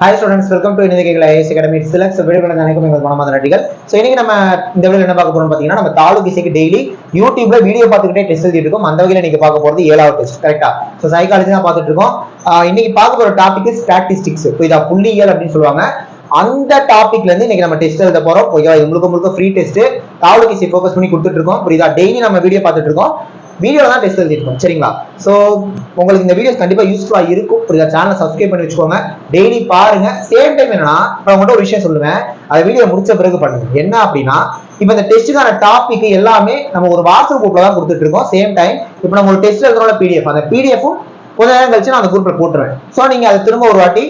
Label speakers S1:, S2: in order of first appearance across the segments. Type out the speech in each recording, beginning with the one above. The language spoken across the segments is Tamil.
S1: Hi students, welcome to IAS Academy. Select video நினைக்கும் எங்கள் மனமார்ந்த நன்றிகள். ஸோ இன்னைக்கு நம்ம இந்த வீடியோவில் என்ன பார்க்க போறோம் பார்த்தீங்கன்னா, நம்ம தாலுக் இசைக்கு டெய்லி யூடியூப்ல வீடியோ பார்த்துக்கிட்டே டெஸ்ட் எழுதிட்டு இருக்கோம். அந்த வகையில் நீங்க பார்க்க போறது 7வது டெஸ்ட், கரெக்டா? ஸோ சைக்காலஜி தான் பார்த்துட்டு இருக்கோம். இன்னைக்கு பார்க்க போற டாபிக் ஸ்டாட்டிஸ்டிக்ஸ், இதா புள்ளியியல் அப்படின்னு சொல்லுவாங்க. அந்த டாபிக்ல இருந்து இன்னைக்கு நம்ம டெஸ்ட் எழுத போறோம். ஓகேவா? இது முழுக்க ஃப்ரீ டெஸ்ட். தாலுக் இசை ஃபோக்கஸ் பண்ணி கொடுத்துட்டு இருக்கோம். புரியுதா? டெய்லி நம்ம வீடியோ பார்த்துட்டு இருக்கோம். வீடியோ தான் டெஸ்ட் எழுதிருக்கோம், சரிங்களா? ஸோ உங்களுக்கு இந்த வீடியோஸ் கண்டிப்பா யூஸ்ஃபுல்லா இருக்கும். புரியுதா? சேனலை சப்ஸ்கிரைப் பண்ணி வச்சுக்கோங்க, டெய்லி பாருங்க. சேம் டைம் என்னன்னா, நான் உங்கள்கிட்ட ஒரு விஷயம் சொல்லுவேன், அதை வீடியோ முடிச்ச பிறகு பண்ணுங்க. என்ன அப்படின்னா, இப்போ இந்த டெஸ்ட்டுக்கான டாபிக் எல்லாமே நம்ம ஒரு வாட்ஸ்அப் குரூப்ல தான் கொடுத்துட்டு இருக்கோம். சேம் டைம் இப்போ நம்ம ஒரு டெஸ்ட் எழுதுறோம் பிடிஎஃப், அந்த பிடிஎஃப்பும் கொஞ்ச நேரம் கழிச்சு நான் அந்த குரூப்ல போட்டுருவேன். ஸோ நீங்க அதை திரும்ப ஒரு வாட்டி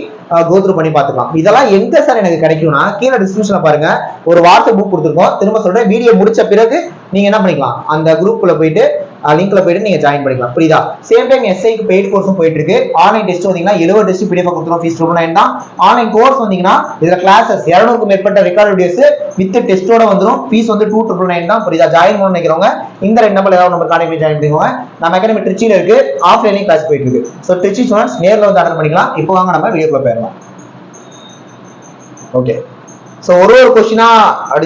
S1: கோத்ரூ பண்ணி பார்த்துக்கலாம். இதெல்லாம் எங்க சார் எனக்கு கிடைக்கும்னா, கீழே டிஸ்கிரிப்ஷன்ல பாருங்க, ஒரு வாட்ஸ்அப் குரூப் கொடுத்துருக்கோம். திரும்ப சொல்றேன், வீடியோ முடிச்ச பிறகு நீங்க என்ன பண்ணிக்கலாம், அந்த குரூப்ல போயிட்டு லிங்க்ல போயிட்டு நீங்க ஜாயின் பண்ணிக்கலாம். புரியுதா? சேம் டைம் எஸ்ஐக்கு பெய்ட் கோர்ஸும் போயிட்டு இருக்கு. ஆன்லைன் டெஸ்ட் வந்தீங்கன்னா 70 டெஸ்ட் பிடிஎஃப் கொடுத்துறோம். ஃபீஸ் 9 தான். ஆன்லைன் கோர்ஸ் வந்தீங்கன்னா இதுல கிளாसेस 200க்கும் மேற்பட்ட ரெக்கார்ட் வீடியோஸ் வித் டெஸ்டோட வந்துரும். ஃபீஸ் வந்து 2999 தான். புரியுதா? ஜாயின் பண்ண நினைக்கிறவங்க இந்த ரெண்டு நம்பர்ல ஏதாவது நம்பர் கான்டாக்ட் பண்ணி ஜாயின் பண்ணிக்கோங்க. நம்ம அகாடமி திருச்சியில இருக்கு, ஆஃப்லைன்லயும் கிளாஸ் போயிட்டு இருக்கு. சோ திருச்சி ஸ்டூடண்ட்ஸ் நேர்ல வந்து அட்டெண்ட் பண்ணிக்கலாம். இப்போ வாங்க நம்ம வீடியோக்குள்ள போயிடலாம். ஓகே, சோ ஒரு क्वेश्चनா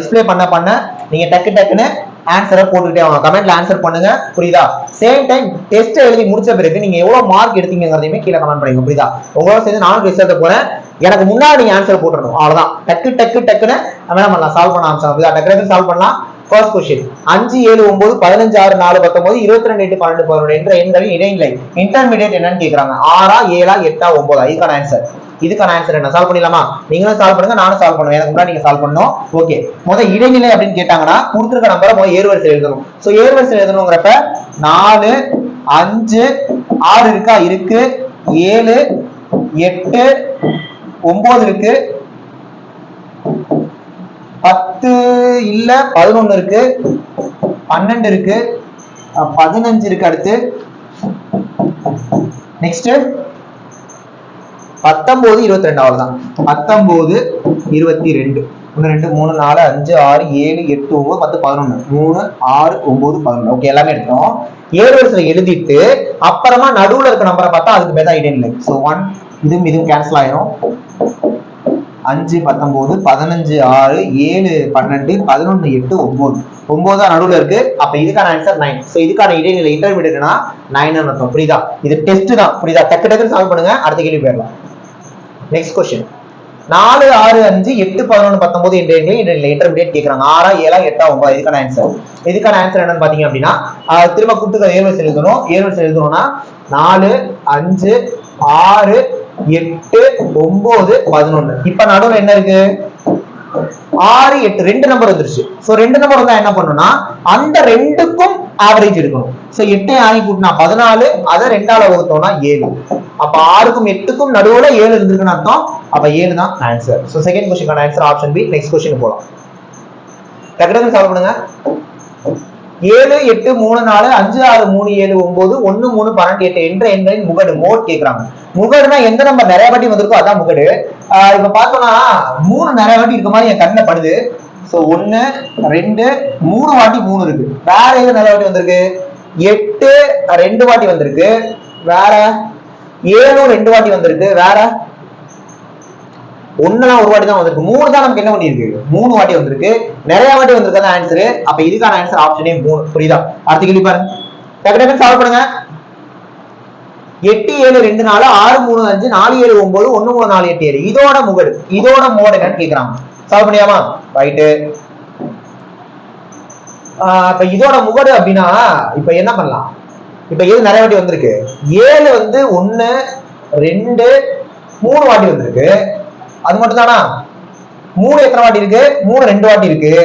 S1: டிஸ்ப்ளே பண்ண நீங்க டக்குன்னு ஆன்சரை போட்டுக்கிட்டே வாங்க. கமெண்ட்ல ஆன்சர் பண்ணுங்க. புரியுதா? சேம் டைம் டெஸ்ட் எழுதி முடிச்ச பிறகு நீங்க எவ்வளவு மார்க் எடுத்தீங்கங்கறதையுமே கீழே கமெண்ட் பண்ணுங்க. புரியுதா? உங்களோட சேர்ந்து நானும் டெஸ்ட் எழுத போறேன். எனக்கு முன்னாடி நீங்க ஆன்சர் போட்டுறணும், அவ்வளவுதான். டக்குன்னு நம்ம என்ன பண்ணலாம், சால்வ் பண்ண ஆரம்பிச்சோம். புரியுதா? டக்குன்னு சால்வ் பண்ணலாம். ஃபர்ஸ்ட் क्वेश्चन 5 7 9 15 6 4 19 22 8 12 11 என்ற எண்களின் இடைநிலை இன்டர்மீடியேட் என்னன்னு கேக்குறாங்க. 6 7 8 9. இதுக்கான ஆன்சர், இதுக்கான ஆன்சர் என்ன? சால்வ் பண்ணிடலாமா? நீங்களும் சால்வ் பண்ணுங்க, நானும் சால்வ் பண்ணுவேன். எனக்கு முன்னாடி நீங்க சால்வ் பண்ணணும். ஓகே, முதல் இடைநிலை அப்படின்னு கேட்டாங்கன்னா கொடுத்துருக்க நம்பரை முதல் ஏறுவரிசை எழுதணும். சோ ஏறுவரிசை எழுதணுங்கிறப்ப 4 5 6 இருக்கா? இருக்கு. 7 8 9 இருக்கு. 10 இல்ல, 11 இருக்கு. 12 இருக்கு. 15 இருக்கு. அடுத்து நெக்ஸ்ட் 19 22. அவ்வளவுதான். 19 22. 1 2 3 4 5 6 7 8 9 10 11 3 6 9 11. ஓகே, எல்லாமே எடுத்தோம். ஏறுவரிசையில எழுதிட்டு அப்புறமா நடுவுல இருக்க நம்பரை பார்த்தா அதுக்கு பேர் தான் இடைநிலை. சோ 1 இதுவும் கேன்சல் ஆயிரும். 5 19 15 6 7 12 11 8 9. 9 தான் நடுவுல இருக்கு. அப்ப இதுக்கான ஆன்சர் 9. சோ இதுக்கான இடைநிலை இன்டர்மீடியேட்னா 9 ன்னு அர்த்தம். புரியுதா? இது டெஸ்ட் தான். புரியுதா? டக்குன்னு சால்வ் பண்ணுங்க. அடுத்த கேள்வி போயிடலாம். நெக்ஸ்ட் क्वेश्चन 4 6 5 8 11 19 என்ற எண்களை இன்டர்மீடியேட் கேக்குறாங்க. 6 7 8 9. இதுக்கான ஆன்சர் என்னன்னு பாத்தீங்க அப்படின்னா, திரும்ப கூட்டுக்க ஏறுவரிசை எழுதணும். ஏறுவரிசை எழுதணும்னா 4 5 6 8 9 11. இப்ப நடுவுல என்ன இருக்கு? 6 8 ரெண்டு நம்பர் வந்துருச்சு. சோ ரெண்டு நம்பர் வந்தா என்ன பண்ணணும்னா, அந்த ரெண்டுக்கும் ஆவரேஜ் எடுக்கணும். சோ 8 6 கூட்டினா 14, அத 2ஆல வகுத்தோம்னா 7. அப்ப 6க்கும் 8க்கும் நடுவுல 7 இருந்திருக்குன்னு அர்த்தம். அப்ப 7 தான் ஆன்சர். சோ செகண்ட் क्वेश्चनக்கான answer option B. Next question போலாம். டக்குனு சால்வ் பண்ணுங்க. 7 8 3 4 5 6 3 7 9 1 3 12 8 என்ற எண்களின் முகடு மோட் கேக்குறாங்க. முகடுனா எந்த நம்பர் நிறைய வாட்டி வந்திருக்கோ அதான் முகடு. இப்ப பார்த்தோம்னா 3 நிறைய வாட்டி இருக்க மாதிரி என் கண்ணுல படுது. சோ 1 2 3 வாட்டி 3 இருக்கு. வேற எது நிறைய வாட்டி வந்திருக்கு? 8 2 வாட்டி வந்திருக்கு. வேற 7 2 வாட்டி வந்திருக்கு. வேற 1 ஒரு வாட்டி தான் வந்திருக்கு. 3 தான் நமக்கு என்ன பண்ணிருக்கு? 3 வாட்டி வந்திருக்கு. நிறைய வாட்டி வந்திருக்காத ஆன்சர். அப்ப இதுக்கான ஆன்சர் ஆப்ஷனே 3. புரியுதா? அடுத்த கேள்வி பாருங்க. டக்குனு சால்வ் பண்ணுங்க. 8 7 2 4 6 3 5 4 7 9 1 3 4 8 7. இதோட முகடு, இதோட மோட் என்னன்னு கேக்குறாங்க. சால்வ் பண்ணியாமா? ரைட். இப்ப இதோட முகடு அப்படின்னா இப்ப என்ன பண்ணலாம்? இப்ப எது நிறைய வாட்டி வந்திருக்கு? 7 வந்து 1 2 3 வாட்டி வந்திருக்கு. அது மட்டும் தானா? 3 எத்தனை வாட்டி இருக்கு? 3 2 வாட்டி இருக்கு.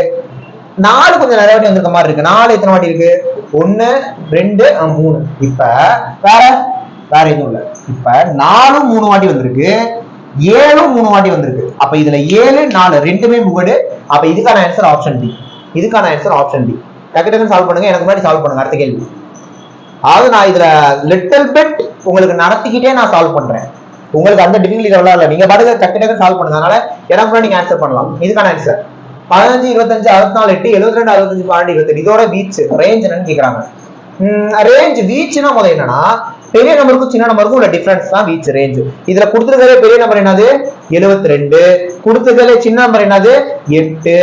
S1: 4 கொஞ்சம் நிறைய வாட்டி வந்திருக்க மாதிரி இருக்கு. 4 எத்தனை வாட்டி இருக்கு? 1 2 3. இப்ப வேற எதுவும் இல்ல. இப்ப 4 3 வாட்டி வந்திருக்கு, 7 3 வாட்டி வந்திருக்கு. அப்ப இதுல 7 4 ரெண்டுமே முகடு. அப்ப இதுக்கான ஆன்சர் ஆப்ஷன் டி. இதுக்கான ஆன்சர் ஆப்ஷன் டி. டக்குனு சால்வ் பண்ணுங்க. எனக்கு முன்னாடி சால்வ் பண்ணுங்க. அடுத்த கேள்வி. அதாவது நான் இதுல லிட்டில் பிட் உங்களுக்கு நடத்திக்கிட்டே நான் சால்வ் பண்றேன். உங்களுக்கு அந்த டிஃபிகல்டி லெவலா இல்ல. நீங்க பாட்டுக்கு டக்குனு சால்வ் பண்ணுங்க. அதனால எனக்கு முன்னாடி நீங்க ஆன்சர் பண்ணலாம். இதுக்கான ஆன்சர் 15 25 64 8 72 65 12 28. இதோட வீச் ரேஞ்ச் என்னன்னு கேக்குறாங்க. ரேஞ்ச் வீச்னா முதல்ல என்னன்னா, பெரிய நம்பருக்கும் சின்ன நம்பருக்கும் உள்ள டிஃபரன்ஸ் தான் வீச் ரேஞ்ச். இதுல கொடுத்துருக்கிற பெரிய நம்பர் என்னது 72, கொடுத்துருக்கிற சின்ன நம்பர் என்னது 8.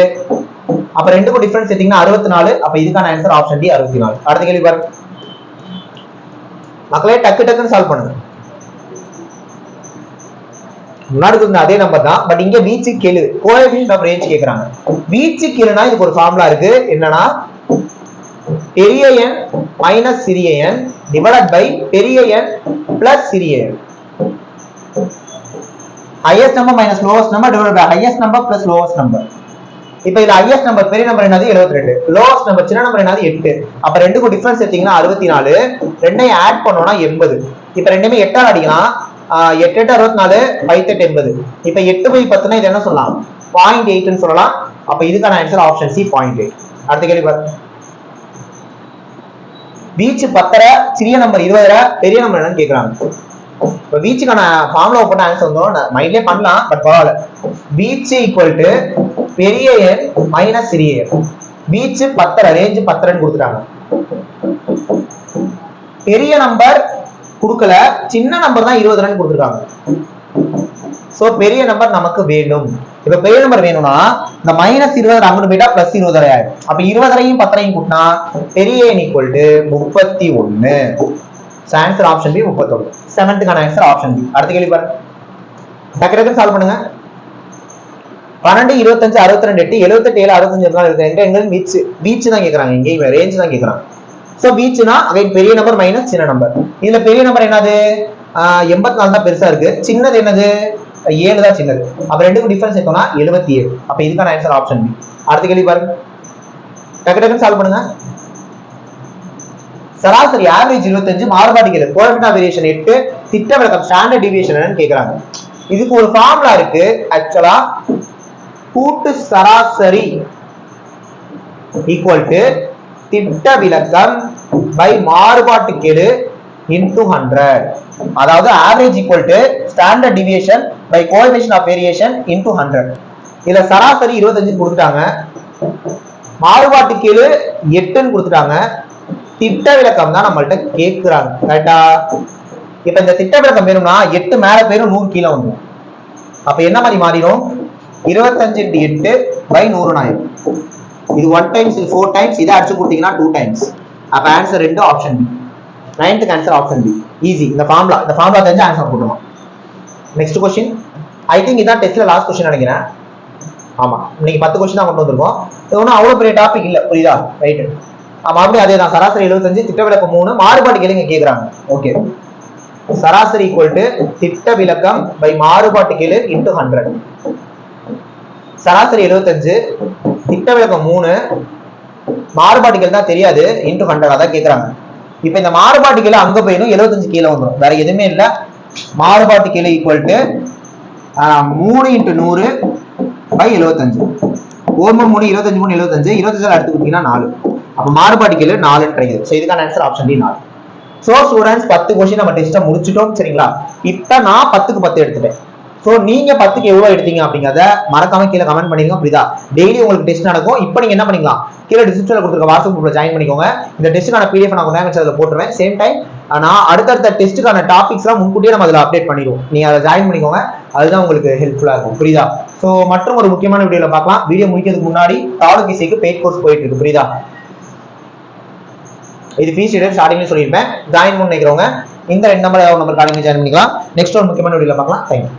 S1: அப்ப ரெண்டுக்கும் டிஃபரன்ஸ் எடுத்தீங்கன்னா 64. அப்ப இதுக்கான ஆன்சர் ஆப்ஷன் டி 64. அடுத்த கேள்வி பாருங்க மக்களே, டக்கு டக்குன்னு சால்வ் பண்ணுங்க. முன்னாடி இருந்த அதே நம்பர் தான், பட் இங்க வீச்சு கீழு கோஎஃபிஷியன்ட் ஆஃப் ரேஞ்ச் கேக்குறாங்க. வீச்சு கீழுனா இதுக்கு ஒரு ஃபார்முலா இருக்கு. என்னன்னா பெரிய எண் மைனஸ் சிறிய எண் டிவைடட் பை பெரிய எண் பிளஸ் சிறிய எண். Highest number minus lowest number divided by highest number plus lowest number. இப்ப இதுல ஹையஸ்ட் நம்பர் பெரிய நம்பர் என்னது 72, லோவஸ்ட் நம்பர் சின்ன நம்பர் என்னது 8. அப்ப ரெண்டுக்கும் டிஃபரன்ஸ் எடுத்தீங்கன்னா 64, ரெண்டையும் ஆட் பண்ணோம்னா 80. இப்ப ரெண்டுமே 8 ஆல் அடிக்கலாம். 8 8 64, 5 8 80. இப்ப 8/10 இது என்ன சொல்லலாம் 0.8 ன்னு சொல்லலாம். அப்ப இதுக்கான ஆன்சர் ஆப்ஷன் சி 0.8. அடுத்த கேள்வி பாருங்க. வீச்சு 10, சிறிய நம்பர் 20, பெரிய நம்பர் என்னன்னு கேக்குறாங்க. இப்ப வீச்சுக்கான ஃபார்முலா போட்டு ஆன்சர் வந்தோம் மைண்ட்லயே பண்ணலாம், பட் பரவாயில்ல. வீச்சு ஈக்குவல் டு பெரிய எண் மைனஸ் சிறிய எண். வீச்சு 10, ரேஞ்சு 10 கொடுத்துட்டாங்க. பெரிய நம்பர் கொடுக்கல, சின்ன நம்பர் தான் 20 கொடுத்துருக்காங்க. சோ பெரிய நம்பர் நமக்கு வேணும். இப்ப பெரிய நம்பர் வேணும்னா இந்த மைனஸ் 20 அங்கிட்டு போயிட்டா பிளஸ் 20 ஆயிடும். அப்ப 20 10 கூட்டினா பெரிய எண் equal to 31. Answer option B 31. 7th answer option B. அடுத்த கேள்வி பாருங்க, டக்கு டக்குன்னு சால்வ் பண்ணுங்க. 12 25 62 8 78 7 65 எங்க வீச்சு வீச்சு தான் கேக்குறாங்க. இங்க ரேஞ்ச் தான் கேக்குறாங்க. சோ வீச்சுனா அகைன் பெரிய நம்பர் மைனஸ் சின்ன நம்பர். இதுல பெரிய நம்பர் என்னது 84 தான் பெருசா இருக்கு, சின்னது என்னது 7 தான் சின்னது. அப்ப ரெண்டுக்கும் டிஃபரன்ஸ் எடுத்தோம்னா 77. அப்ப இதுக்கான ஆன்சர் ஆப்ஷன் பி. அடுத்த கேள்வி பாருங்க, டக்கு டக்குன்னு சால்வ் பண்ணுங்க. சராசரி ஆவரேஜ் 25, மாறுபாடு கோஎஃபிஷியன்ட் ஆஃப் வேரியேஷன் 8, திட்ட விலக்கம் ஸ்டாண்டர்ட் டிவியேஷன் என்னன்னு கேக்குறாங்க. இதுக்கு ஒரு ஃபார்முலா இருக்கு. ஆக்சுவலா கூட்டு சராசரி ஈக்குவல் டு திட்ட விலக்கம் பை மாறுபாட்டு கெழு இன்டு 100. அதாவது average equal to standard deviation by coefficient of variation into 100. இதுல சராசரி 25 கொடுத்துட்டாங்க, மாறுபாட்டு கெழு 8 கொடுத்துட்டாங்க, திட்ட விலக்கம் தான் நம்மள்ட்ட கேக்குறாங்க. கரெக்டா? இப்ப இந்த திட்ட விலக்கம் வேணும்னா 8 மேல போயிடும், 100 கீழே வந்துடும். அப்ப என்ன மாதிரி மாறிடும் 25 × 8/100 ஆயிடும். இது 1 டைம்ஸ், இது 4 டைம்ஸ், இதை அடிச்சு கொடுத்தீங்கன்னா 2 டைம்ஸ். அப்ப answer 2 option B. 9th answer option B. Easy. இந்த ஃபார்முலா தெரிஞ்சு ஆன்சர் போட்டுடலாம். Next question. ஐ திங்க் இதான் டெஸ்ட்ல லாஸ்ட் क्वेश्चन நினைக்கிறேன். ஆமா, இன்னைக்கு 10 क्वेश्चन தான் கொண்டு வந்திருக்கோம். இது ஒன்றும் அவ்வளவு பெரிய டாபிக் இல்ல, புரியுதா? ரைட். மறுபடியும் அதே தான். சராசரி 75, திட்ட விலக்கம் 3, மாறுபாடு கேளுங்க கேக்குறாங்க. ஓகே, சராசரி ஈக்குவல் டு திட்ட விலக்கம் பை மாறுபாட்டு கெழு இன்டு 100. சராசரி 75, திட்ட விலக்கம் 3, மாறுபாட்டு கெழு தான் தெரியாது, இன்டு 100 அதான் கேக்குறாங்க. இப்ப இந்த மாறுபாட்டு கெழு அங்க போயிடும், 75 கீழே வந்துடும், வேற எதுவுமே இல்ல. மாறுபாட்டு கெழு ஈக்குவல் டு 3 × 100 பை 75. 1 3 25 3 75, 25 அடுத்து கொடுத்தீங்கன்னா 4. அப்ப மாறுபாட்டு கெழு 4 கிடைக்குது. சோ இதுக்கான answer option D 4. So students 10 question நம்ம டெஸ்ட்டை முடிச்சிட்டோம். சரிங்களா? இப்ப நான் 10க்கு 10 எடுத்துட்டேன். சோ நீங்க 10க்கு எவ்வளவு எடுத்தீங்க அப்படிங்கறத மறக்காம கீழே கமெண்ட் பண்ணிருங்க. புரியுதா? டெய்லி உங்களுக்கு டெஸ்ட் நடக்கும். இப்போ நீங்க என்ன பண்ணிக்கலாம், கீழே டிஸ்கிரிப்ஷன்ல கொடுத்திருக்க வாட்ஸ்அப் குரூப்ல ஜாயின் பண்ணிக்கோங்க. இந்த டெஸ்ட்டுக்கான PDF நான் கொஞ்சம் நேரம் போட்டுருவேன். சேம் டைம் நான் அடுத்தடுத்த டெஸ்ட்டுக்கான டாபிக்ஸ்லாம் முன்கூட்டியே நம்ம அதில் அப்டேட் பண்ணிடுவோம். நீங்க அதை ஜாயின் பண்ணிக்கோங்க, அதுதான் உங்களுக்கு ஹெல்ப்ஃபுல்லா இருக்கும். புரியுதா? சோ மற்றும் ஒரு முக்கியமான வீடியோல பார்க்கலாம். வீடியோ முடிக்கிறதுக்கு முன்னாடி தாலுகிசிக்கு பெய்ட் கோர்ஸ் போயிட்டு இருக்கு. புரியுதா? இது ஃபீஸ் டீடைல் ஸ்டார்டிங்ல சொல்லியிருப்பேன். ஜாயின் பண்ண நினைக்கிறவங்க இந்த 2 நம்பர் காலிங் ஜாயின் பண்ணிக்கலாம். நெக்ஸ்ட் ஒரு முக்கியமான வீடியோல பார்க்கலாம். தேங்க்யூ.